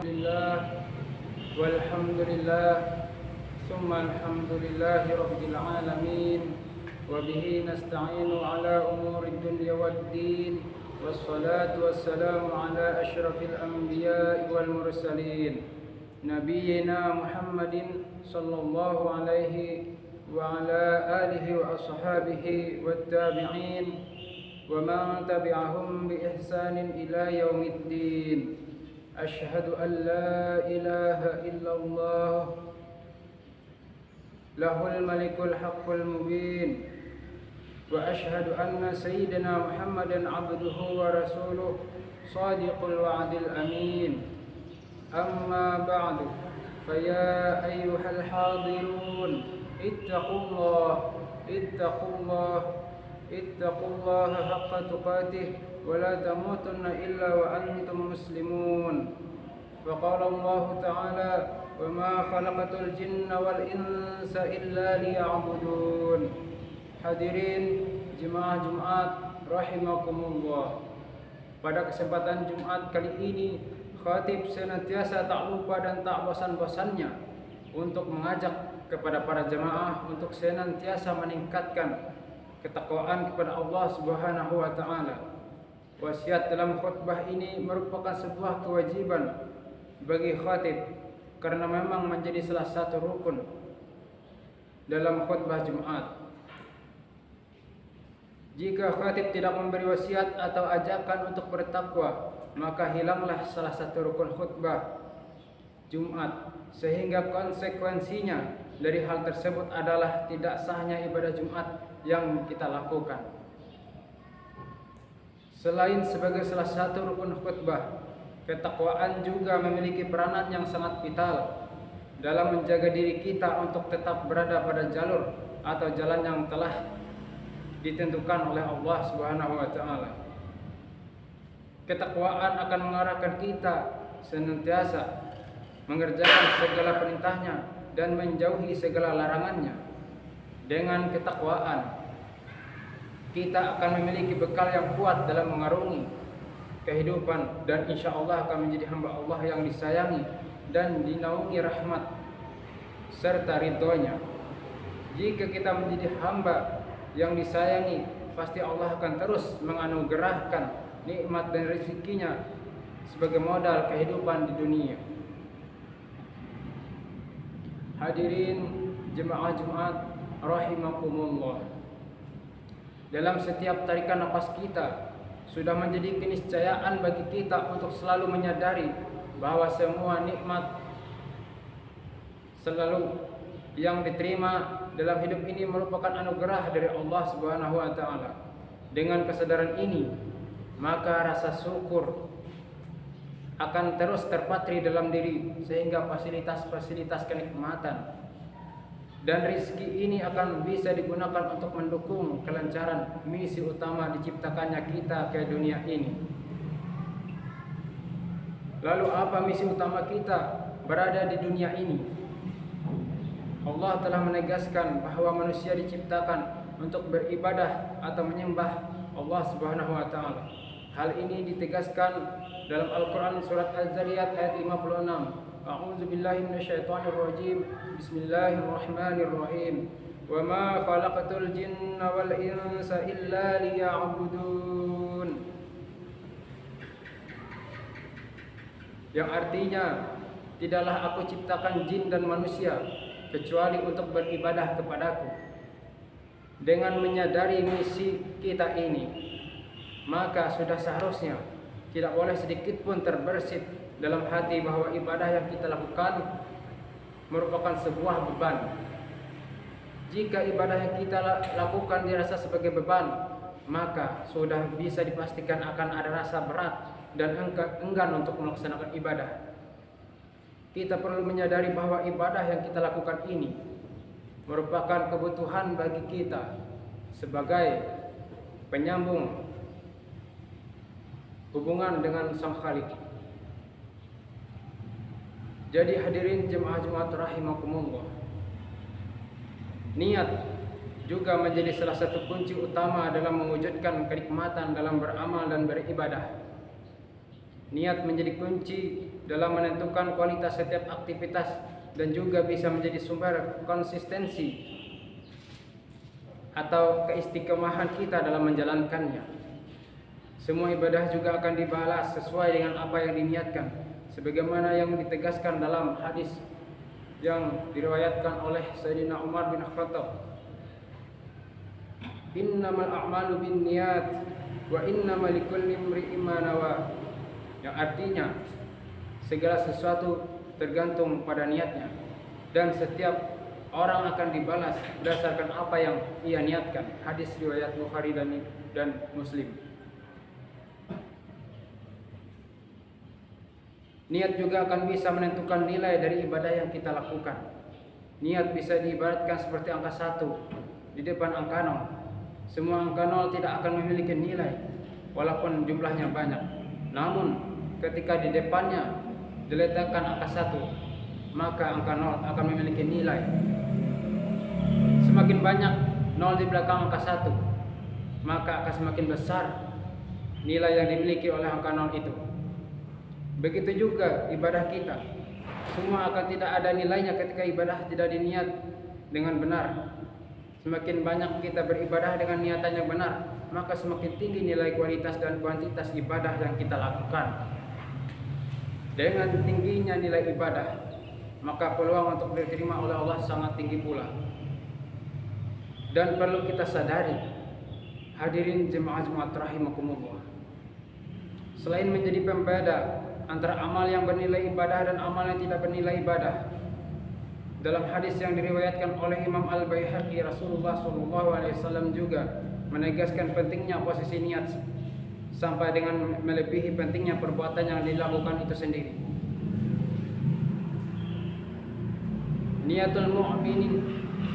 لله والحمد لله ثم الحمد لله رب العالمين وبه نستعين على أمور الدنيا والدين والصلاة والسلام على أشرف الأنبياء والمرسلين نبينا محمد صلى الله عليه وعلى آله وأصحابه والتابعين ومن تبعهم بإحسان إلى يوم الدين أشهد أن لا إله إلا الله له الملك الحق المبين وأشهد أن سيدنا محمدا عبده ورسوله صادق الوعد الأمين أما بعد فيا أيها الحاضرون اتقوا الله حق تقاته ولا تموتن إلا وأنتم مسلمون فقال الله تعالى وما خلقت الجن والإنس إلا ليعبدون. Hadirin jemaah Jumat rahimakumullah. Pada kesempatan Jumat kali ini, khatib senantiasa tak lupa dan tak bosan-bosannya untuk mengajak kepada para jemaah untuk senantiasa meningkatkan ketakwaan kepada Allah Subhanahu wa taala. Wasiat dalam khutbah ini merupakan sebuah kewajiban bagi khatib karena memang menjadi salah satu rukun dalam khutbah Jumat. Jika khatib tidak memberi wasiat atau ajakan untuk bertakwa, maka hilanglah salah satu rukun khutbah Jumat, sehingga konsekuensinya dari hal tersebut adalah tidak sahnya ibadah Jumat yang kita lakukan. Selain sebagai salah satu rukun khutbah, ketakwaan juga memiliki peranan yang sangat vital dalam menjaga diri kita untuk tetap berada pada jalur atau jalan yang telah ditentukan oleh Allah Subhanahu wa taala. Ketakwaan akan mengarahkan kita senantiasa mengerjakan segala perintahnya dan menjauhi segala larangannya. Dengan ketakwaan kita akan memiliki bekal yang kuat dalam mengarungi kehidupan dan insya Allah akan menjadi hamba Allah yang disayangi dan dinaungi rahmat serta ridhonya. Jika kita menjadi hamba yang disayangi, pasti Allah akan terus menganugerahkan nikmat dan rezekinya sebagai modal kehidupan di dunia. Hadirin jemaah Jumat rahimakumullah. Dalam setiap tarikan nafas kita sudah menjadi keniscayaan bagi kita untuk selalu menyadari bahwa semua nikmat selalu yang diterima dalam hidup ini merupakan anugerah dari Allah Subhanahu wa taala. Dengan kesadaran ini, maka rasa syukur akan terus terpatri dalam diri sehingga fasilitas-fasilitas kenikmatan dan rezeki ini akan bisa digunakan untuk mendukung kelancaran misi utama diciptakannya kita ke dunia ini. Lalu apa misi utama kita berada di dunia ini? Allah telah menegaskan bahwa manusia diciptakan untuk beribadah atau menyembah Allah Subhanahu wa taala. Hal ini ditegaskan dalam Al-Qur'an surat Az-Zariyat ayat 56. A'udzu billahi minasyaitonir rajim. Bismillahirrahmanirrahim. Wa ma khalaqatul jinna wal insa illa liya'budun. Yang artinya, tidaklah aku ciptakan jin dan manusia kecuali untuk beribadah kepadaku. Dengan menyadari misi kita ini, maka sudah seharusnya tidak boleh sedikit pun terbersit dalam hati bahwa ibadah yang kita lakukan merupakan sebuah beban. Jika ibadah yang kita lakukan dirasa sebagai beban, maka sudah bisa dipastikan akan ada rasa berat dan enggan untuk melaksanakan ibadah. Kita perlu menyadari bahwa ibadah yang kita lakukan ini merupakan kebutuhan bagi kita sebagai penyambung hubungan dengan Sang Khalik. Jadi hadirin jemaah Jumat rahimakumullah, niat juga menjadi salah satu kunci utama dalam mewujudkan kenikmatan dalam beramal dan beribadah. Niat menjadi kunci dalam menentukan kualitas setiap aktivitas dan juga bisa menjadi sumber konsistensi atau keistiqomahan kita dalam menjalankannya. Semua ibadah juga akan dibalas sesuai dengan apa yang diniatkan, sebagaimana yang ditegaskan dalam hadis yang diriwayatkan oleh Sayyidina Umar bin Khattab, innamal a'malu binniyat wa innamal likulli imri'in ma nawa, yang artinya segala sesuatu tergantung pada niatnya dan setiap orang akan dibalas berdasarkan apa yang ia niatkan. Hadis riwayat Bukhari dan Muslim. Niat juga akan bisa menentukan nilai dari ibadah yang kita lakukan. Niat bisa diibaratkan seperti angka 1 di depan angka 0. Semua angka 0 tidak akan memiliki nilai walaupun jumlahnya banyak. Namun ketika di depannya diletakkan angka 1, maka angka 0 akan memiliki nilai. Semakin banyak 0 di belakang angka 1, maka akan semakin besar nilai yang dimiliki oleh angka 0 itu. Begitu juga ibadah kita, semua akan tidak ada nilainya ketika ibadah tidak diniat dengan benar. Semakin banyak kita beribadah dengan niatan yang benar, maka semakin tinggi nilai kualitas dan kuantitas ibadah yang kita lakukan. Dengan tingginya nilai ibadah, maka peluang untuk diterima oleh Allah sangat tinggi pula. Dan perlu kita sadari, hadirin jemaah Jumat rahimakumullah, selain menjadi pembeda antara amal yang bernilai ibadah dan amal yang tidak bernilai ibadah, dalam hadis yang diriwayatkan oleh Imam Al-Baihaqi, Rasulullah SAW juga menegaskan pentingnya posisi niat sampai dengan melebihi pentingnya perbuatan yang dilakukan itu sendiri. Niatul mu'minin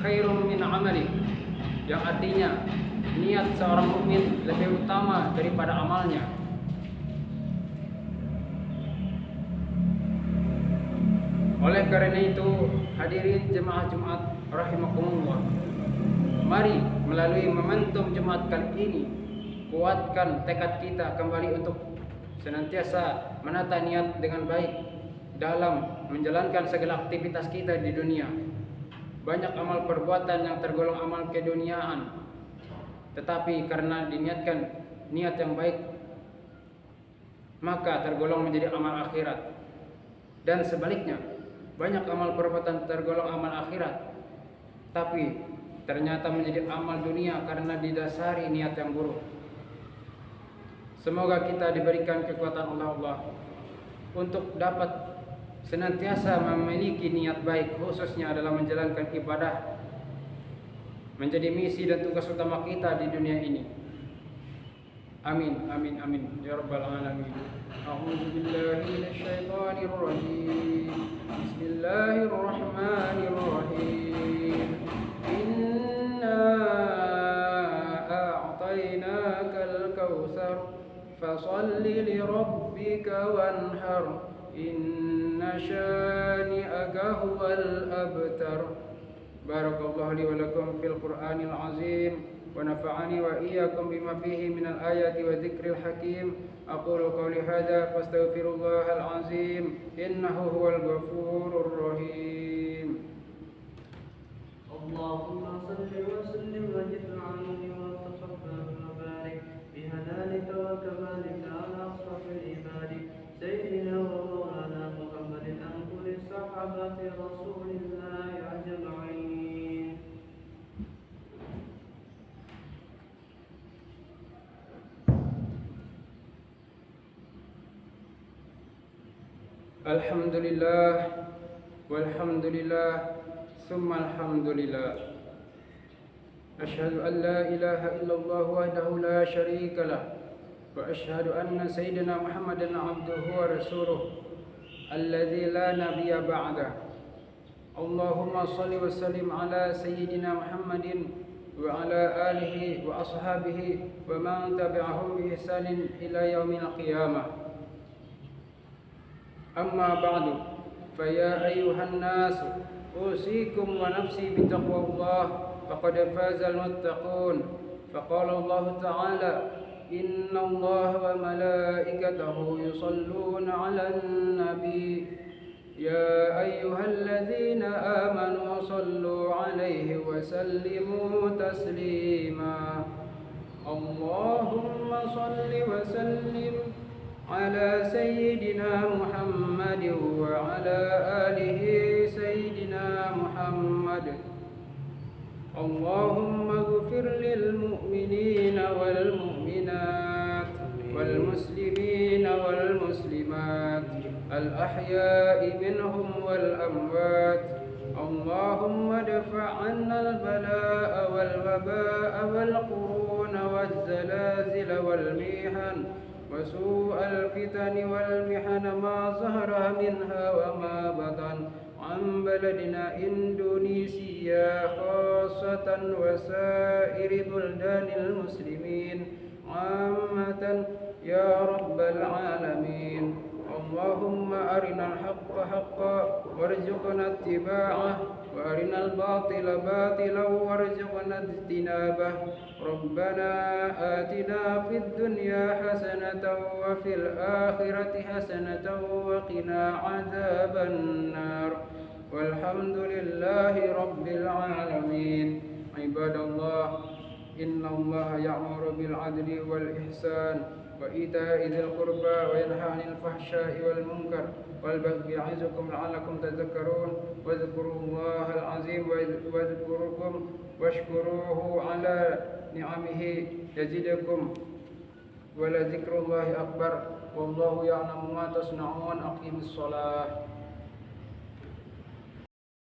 khairum min amali, yang artinya niat seorang mukmin lebih utama daripada amalnya. Oleh karena itu, hadirin jemaah Jumat rahimakumullah, mari melalui momentum Jumat kali ini kuatkan tekad kita kembali untuk senantiasa menata niat dengan baik dalam menjalankan segala aktivitas kita di dunia. Banyak amal perbuatan yang tergolong amal keduniaan, tetapi karena diniatkan niat yang baik, maka tergolong menjadi amal akhirat. Dan sebaliknya, banyak amal perbuatan tergolong amal akhirat, tapi ternyata menjadi amal dunia karena didasari niat yang buruk. Semoga kita diberikan kekuatan oleh Allah untuk dapat senantiasa memiliki niat baik, khususnya dalam menjalankan ibadah, menjadi misi dan tugas utama kita di dunia ini. Amin, amin, amin, ya rabbal alamin. A'udzu billahi minasyaitonir rajim. Bismillahirrahmanirrahim. Inna a'tainakal kautsar fasalli li rabbika wanhar. Inna syani'aka huwal abtar. Barakallahu li wa lakum fil Qur'anil azim wa nafa'ani wa iyyakum bima fihi minal ayati wa dzikril hakim. Aqulu qawli hadza fastaghfirullahal azim innahu huwal ghafurur rahim. Allahumma salli wa sallim wa zid 'alaihi wa taqabbal wa barik bi halalika wa kamalika ala asrafil ibadi sayyidina wa maulana Muhammadin an kulli sahabati rasulillahi ajma'in. Alhamdulillah walhamdulillah summa alhamdulillah. Asyhadu an la ilaha illallah wahdahu la syarika lah wa asyhadu anna sayyidina Muhammadan abduhu wa rasuluh alladzi la nabiyya ba'dah. Allahumma shalli wa sallim ala sayyidina Muhammadin wa ala alihi wa ashabihi wa man tabi'ahum bi ihsanin ila yaumil qiyamah. Amma ba'du, faya ayyuhan nas, usikum wa nafsi bitaqwallah, faqad fazal muttaqun. Faqala Allah Ta'ala, إن الله وملائكته يصلون على النبي يا أيها الذين آمنوا صلوا عليه وسلموا تسليما اللهم صل وسلم على سيدنا محمد وعلى آله سيدنا محمد اللهم اغفر للمؤمنين والمؤمنات والمسلمين والمسلمات الأحياء منهم والأموات اللهم ادفع عنا البلاء والوباء والقرون والزلازل والميحن وسوء الفتن والمحن ما ظهر منها وما بطن عن بلدنا إندونيسيا خاصة وسائر بلدان المسلمين عامة يا رب العالمين اللهم أرنا الحق حقا وارزقنا اتباعه وأرنا الباطل باطلا وارزقنا اجتنابه ربنا آتنا في الدنيا حسنة وفي الآخرة حسنة وقنا عذاب النار والحمد لله رب العالمين عباد الله إن الله يأمر بالعدل والإحسان وإيتاء ذي القربى وينهى عن الفحشاء والمنكر والبغي يعظكم لعلكم تذكرون واذكروا الله العظيم واذكركم واشكروه على نعمه يزدكم ولذكر الله أكبر والله يعلم ما تصنعون أقيموا الصلاة